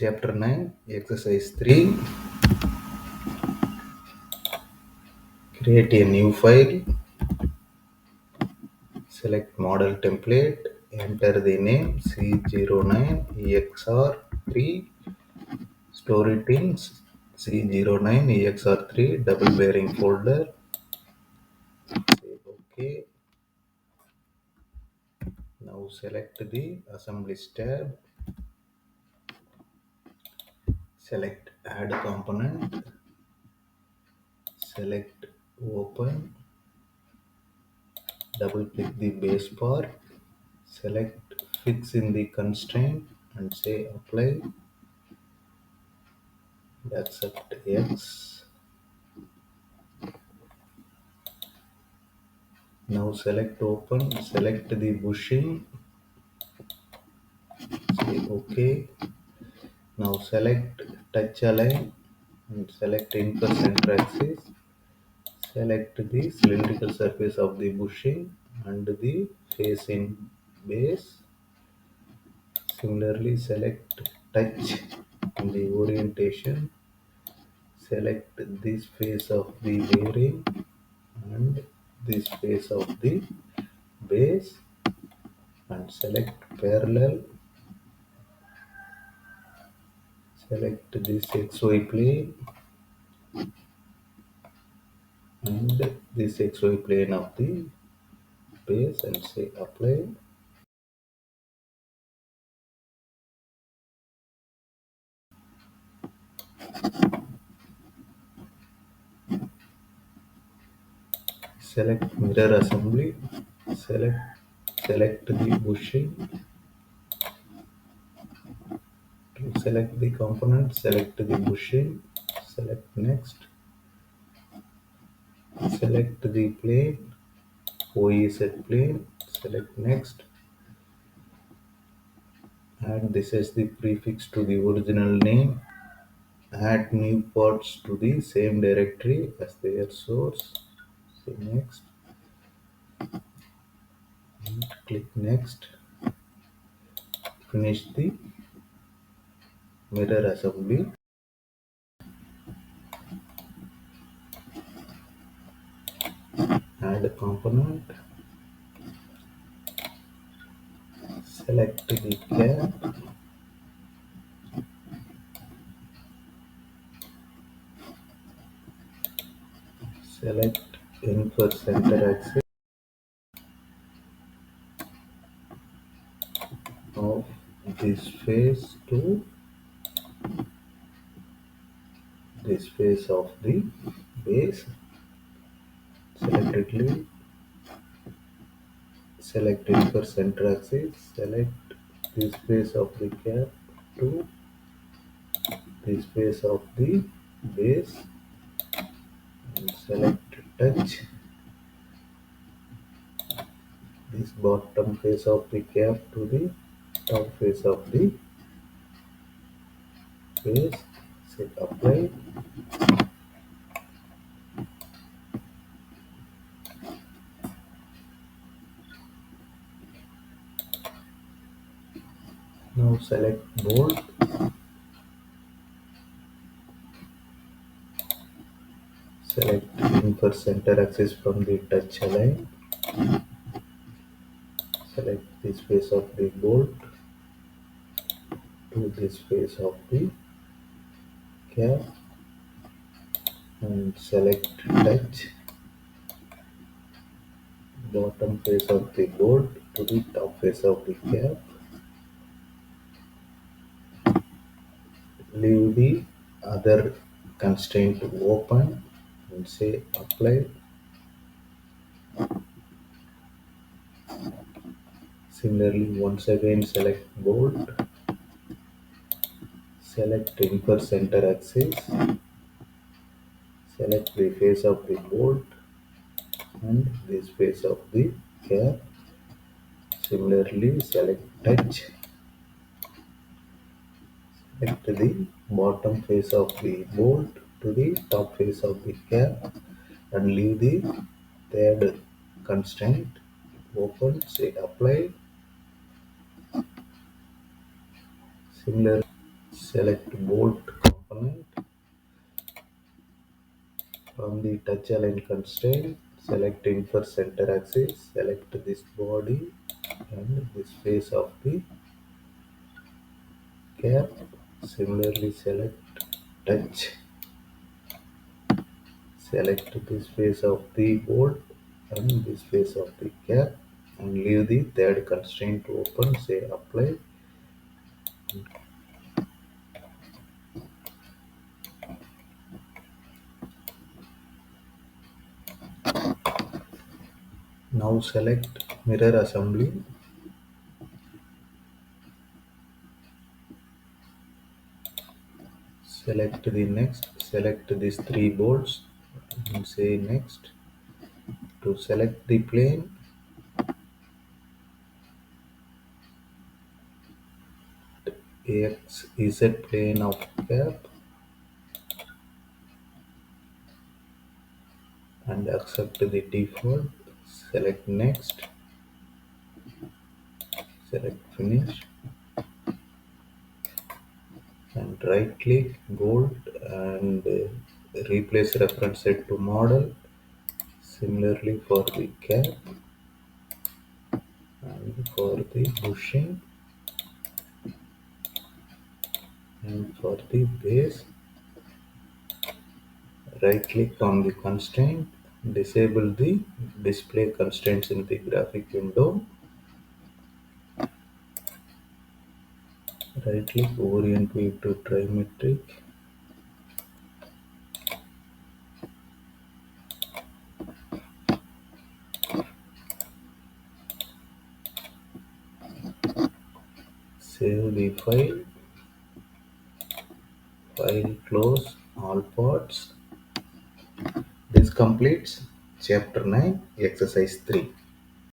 Chapter 9, Exercise 3. Create a new file. Select model template. Enter the name c09exr3. Store it in c09exr3 double bearing folder. Say OK. Now select the Assemblies tab. Select Add Component. Select Open. Double click the base part. Select Fix in the constraint and say Apply. Accept X. Now select Open. Select the bushing. Say OK. Now select Touch Align and select Infer Center Axis. Select the cylindrical surface of the bushing and the face in base. Similarly, select Touch in the orientation. Select this face of the bearing and this face of the base and select parallel. Select this XY plane and this XY plane of the base and say Apply. Select mirror assembly. Select the bushing. To select the component, select the bushing. Select next. Select the plane, OEZ plane. Select next. Add this as the prefix to the original name. Add new parts to the same directory as their source. Say next and click next. Finish the mirror assembly. Add a component. Select the cap. Select Infer Center Axis of this face to this face of the base. Selectedly select Infer Center Axis. Select this face of the cap to this face of the base and select touch this bottom face of the cap to the top face of the base. Say apply. Now select bolt. Select Infer Center Axis from the touch align. Select this face of the bolt to this face of the cap and select touch bottom face of the bolt to the top face of the cap. Leave the other constraint open and say apply. Similarly, once again select bolt. Select Infer Center Axis. Select the face of the bolt and this face of the cap. Similarly, select touch. Select the bottom face of the bolt to the top face of the cap and leave the third constraint open. Say apply. Similar. Select bolt component from the touch align constraint. Select infer center axis. Select this body and this face of the cap. Similarly, touch. Select this face of the bolt and this face of the cap and leave the third constraint open. Say apply. Now select mirror assembly. Select the next. Select these three bolts and say next. To select the plane, Z plane of cap and accept the default. Select next. Select finish and right click bolt and replace reference set to model. Similarly for the cap and for the bushing and for the base. Right click on the constraint, disable the display constraints in the graphic window. Right click, orient view to trimetric. Save the file close all parts. This completes chapter 9 exercise 3.